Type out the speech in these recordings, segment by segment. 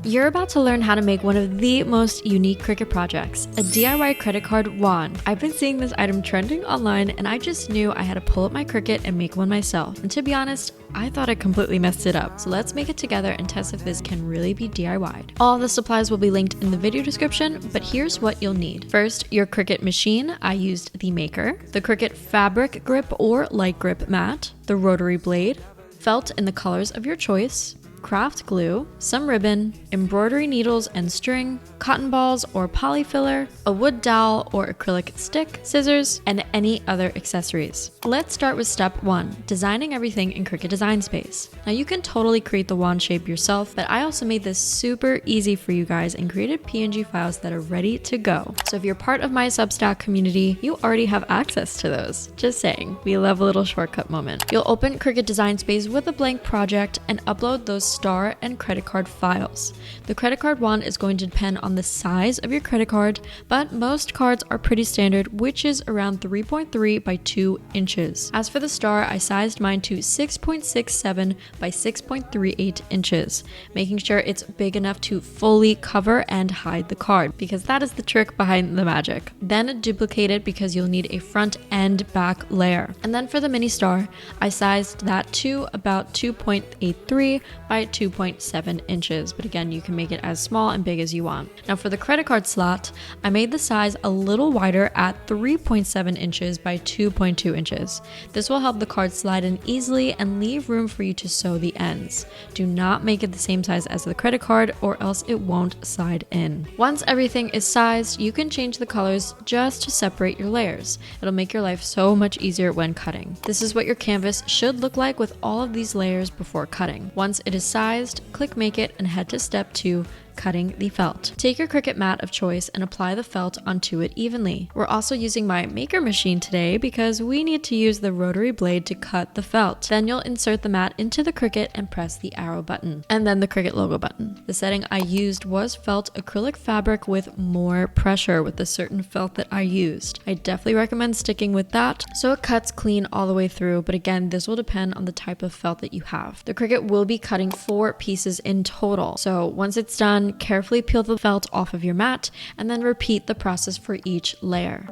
You're about to learn how to make one of the most unique Cricut projects, a DIY credit card wand. I've been seeing this item trending online and I just knew I had to pull up my Cricut and make one myself. And to be honest, I thought I completely messed it up. So let's make it together and test if this can really be DIY'd. All the supplies will be linked in the video description, but here's what you'll need. First, your Cricut machine. I used the Maker, the Cricut fabric grip or light grip mat, the rotary blade, felt in the colors of your choice, craft glue, some ribbon, embroidery needles and string, cotton balls or polyfiller, a wood dowel or acrylic stick, scissors, and any other accessories. Let's start with step 1, designing everything in Cricut Design Space. Now you can totally create the wand shape yourself, but I also made this super easy for you guys and created PNG files that are ready to go. So if you're part of my Substack community, you already have access to those. Just saying, we love a little shortcut moment. You'll open Cricut Design Space with a blank project and upload those star and credit card files. The credit card wand is going to depend on the size of your credit card, but most cards are pretty standard, which is around 3.3 by 2 inches. As for the star, I sized mine to 6.67 by 6.38 inches, making sure it's big enough to fully cover and hide the card, because that is the trick behind the magic. Then duplicate it because you'll need a front and back layer. And then for the mini star, I sized that to about 2.83 by 2.7 inches, but again, you can make it as small and big as you want. Now for the credit card slot, I made the size a little wider at 3.7 inches by 2.2 inches. This will help the card slide in easily and leave room for you to sew the ends. Do not make it the same size as the credit card or else it won't slide in. Once everything is sized, you can change the colors just to separate your layers. It'll make your life so much easier when cutting. This is what your canvas should look like with all of these layers before cutting. Once it is sized, click Make It and head to step 2, cutting the felt. Take your Cricut mat of choice and apply the felt onto it evenly. We're also using my Maker machine today because we need to use the rotary blade to cut the felt. Then you'll insert the mat into the Cricut and press the arrow button, and then the Cricut logo button. The setting I used was felt acrylic fabric with more pressure with the certain felt that I used. I definitely recommend sticking with that so it cuts clean all the way through, but again, this will depend on the type of felt that you have. The Cricut will be cutting 4 pieces in total, so once it's done, carefully peel the felt off of your mat and then repeat the process for each layer.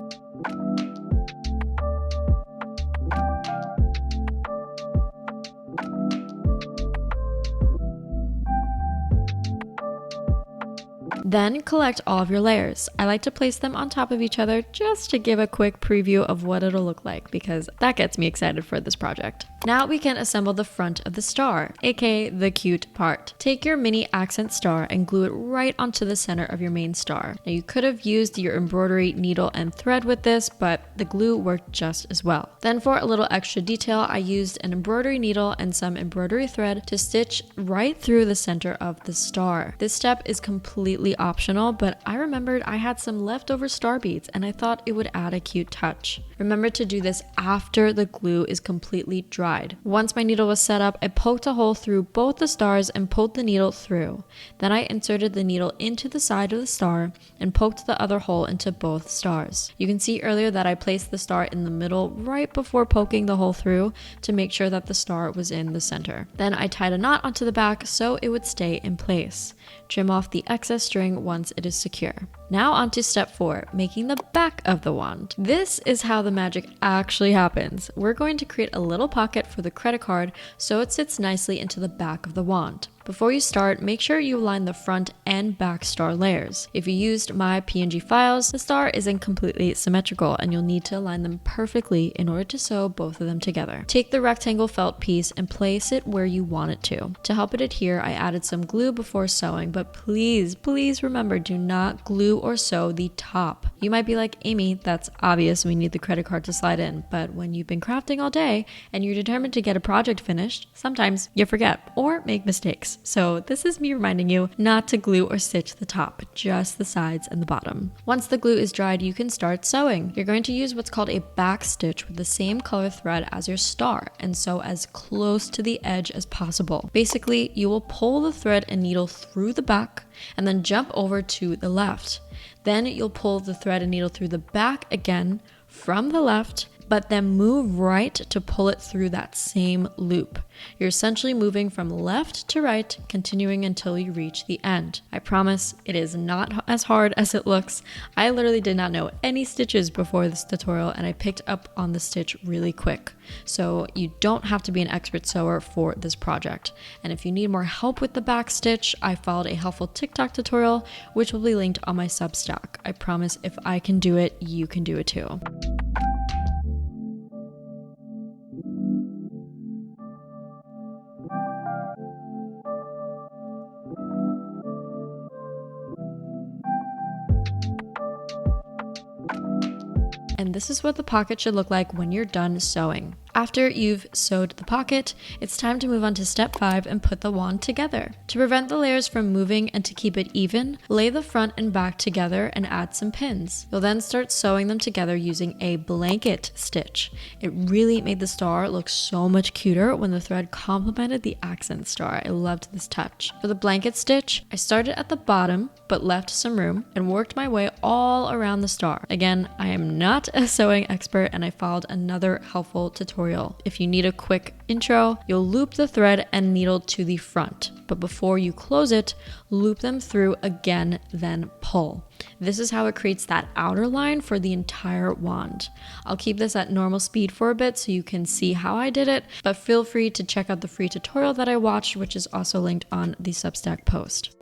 Then collect all of your layers. I like to place them on top of each other just to give a quick preview of what it'll look like because that gets me excited for this project. Now we can assemble the front of the star, aka the cute part. Take your mini accent star and glue it right onto the center of your main star. Now you could have used your embroidery needle and thread with this, but the glue worked just as well. Then for a little extra detail, I used an embroidery needle and some embroidery thread to stitch right through the center of the star. This step is completely optional, but I remembered I had some leftover star beads and I thought it would add a cute touch. Remember to do this after the glue is completely dried. Once my needle was set up, I poked a hole through both the stars and pulled the needle through. Then I inserted the needle into the side of the star and poked the other hole into both stars. You can see earlier that I placed the star in the middle right before poking the hole through to make sure that the star was in the center. Then I tied a knot onto the back so it would stay in place. Trim off the excess string once it is secure. Now on to step 4, making the back of the wand. This is how the magic actually happens. We're going to create a little pocket for the credit card so it sits nicely into the back of the wand. Before you start, make sure you align the front and back star layers. If you used my PNG files, the star isn't completely symmetrical and you'll need to align them perfectly in order to sew both of them together. Take the rectangle felt piece and place it where you want it to. To help it adhere, I added some glue before sewing, but please remember, do not glue or sew the top. You might be like, Amy, that's obvious, we need the credit card to slide in, but when you've been crafting all day and you're determined to get a project finished, sometimes you forget or make mistakes. So this is me reminding you not to glue or stitch the top, just the sides and the bottom. Once the glue is dried, you can start sewing. You're going to use what's called a back stitch with the same color thread as your star and sew as close to the edge as possible. Basically, you will pull the thread and needle through the back and then jump over to the left. Then you'll pull the thread and needle through the back again from the left but then move right to pull it through that same loop. You're essentially moving from left to right, continuing until you reach the end. I promise it is not as hard as it looks. I literally did not know any stitches before this tutorial, and I picked up on the stitch really quick. So you don't have to be an expert sewer for this project. And if you need more help with the back stitch, I followed a helpful TikTok tutorial, which will be linked on my Substack. I promise if I can do it, you can do it too. And this is what the pocket should look like when you're done sewing. After you've sewed the pocket, it's time to move on to step 5 and put the wand together. To prevent the layers from moving and to keep it even, lay the front and back together and add some pins. You'll then start sewing them together using a blanket stitch. It really made the star look so much cuter when the thread complemented the accent star. I loved this touch. For the blanket stitch, I started at the bottom but left some room and worked my way all around the star. Again, I am not a sewing expert and I followed another helpful tutorial. If you need a quick intro, you'll loop the thread and needle to the front, but before you close it, loop them through again, then pull. This is how it creates that outer line for the entire wand. I'll keep this at normal speed for a bit so you can see how I did it, but feel free to check out the free tutorial that I watched, which is also linked on the Substack post.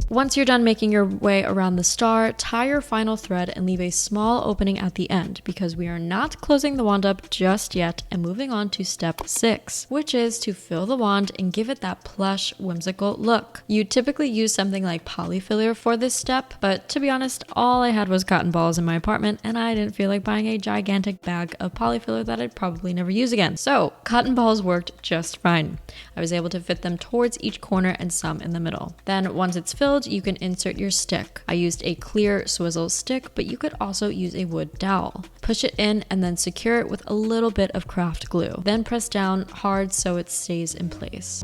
Once you're done making your way around the star, tie your final thread and leave a small opening at the end because we are not closing the wand up just yet and moving on to step 6, which is to fill the wand and give it that plush, whimsical look. You typically use something like polyfiller for this step, but to be honest, all I had was cotton balls in my apartment and I didn't feel like buying a gigantic bag of polyfiller that I'd probably never use again. So cotton balls worked just fine. I was able to fit them towards each corner and some in the middle. Then once it's filled, you can insert your stick. I used a clear swizzle stick, but you could also use a wood dowel. Push it in and then secure it with a little bit of craft glue. Then press down hard so it stays in place.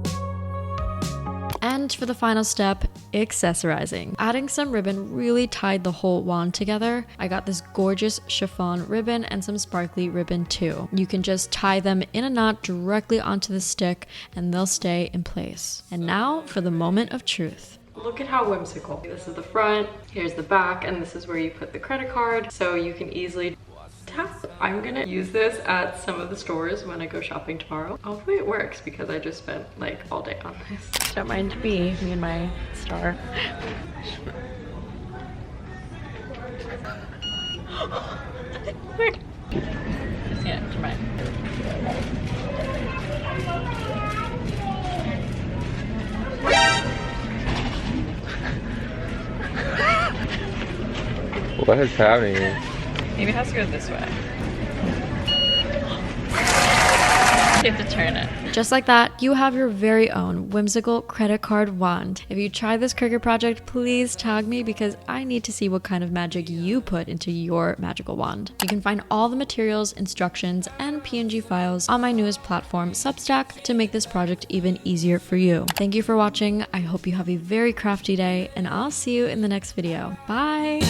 And for the final step, accessorizing. Adding some ribbon really tied the whole wand together. I got this gorgeous chiffon ribbon and some sparkly ribbon too. You can just tie them in a knot directly onto the stick and they'll stay in place. And now for the moment of truth. Look at how whimsical. This is the front, here's the back, and this is where you put the credit card, so you can easily tap. I'm gonna use this at some of the stores when I go shopping tomorrow. Hopefully it works because I just spent like all day on this. Don't mind me and my star. Yeah, come on. What is happening? Maybe it has to go this way. You have to turn it. Just like that, you have your very own whimsical credit card wand. If you try this Cricut project, please tag me because I need to see what kind of magic you put into your magical wand. You can find all the materials, instructions, and PNG files on my newest platform, Substack, to make this project even easier for you. Thank you for watching. I hope you have a very crafty day, and I'll see you in the next video. Bye!